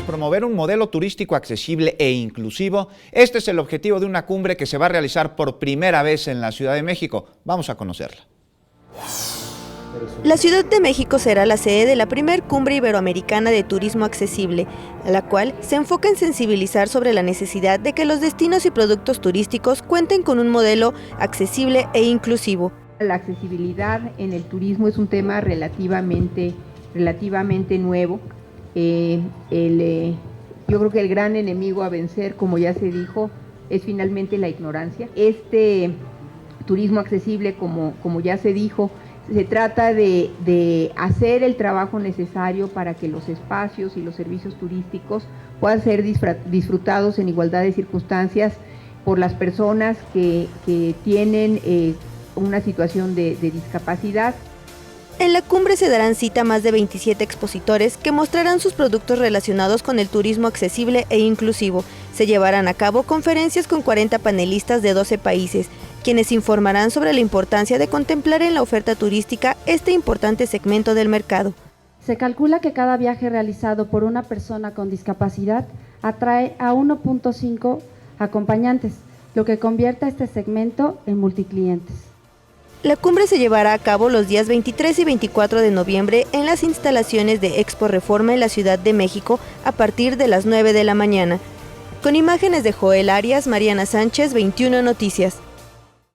Promover un modelo turístico accesible e inclusivo. Este es el objetivo de una cumbre que se va a realizar por primera vez en la Ciudad de México. Vamos a conocerla. La Ciudad de México será la sede de la primer cumbre iberoamericana de turismo accesible, la cual se enfoca en sensibilizar sobre la necesidad de que los destinos y productos turísticos cuenten con un modelo accesible e inclusivo. La accesibilidad en el turismo es un tema relativamente nuevo. Yo creo que el gran enemigo a vencer, como ya se dijo, es finalmente la ignorancia. Este turismo accesible, como ya se dijo, se trata de hacer el trabajo necesario para que los espacios y los servicios turísticos puedan ser disfrutados en igualdad de circunstancias por las personas que tienen una situación de discapacidad. En la cumbre se darán cita más de 27 expositores que mostrarán sus productos relacionados con el turismo accesible e inclusivo. Se llevarán a cabo conferencias con 40 panelistas de 12 países, quienes informarán sobre la importancia de contemplar en la oferta turística este importante segmento del mercado. Se calcula que cada viaje realizado por una persona con discapacidad atrae a 1.5 acompañantes, lo que convierte a este segmento en multiclientes. La cumbre se llevará a cabo los días 23 y 24 de noviembre en las instalaciones de Expo Reforma en la Ciudad de México a partir de las 9 de la mañana. Con imágenes de Joel Arias, Mariana Sánchez, 21 Noticias.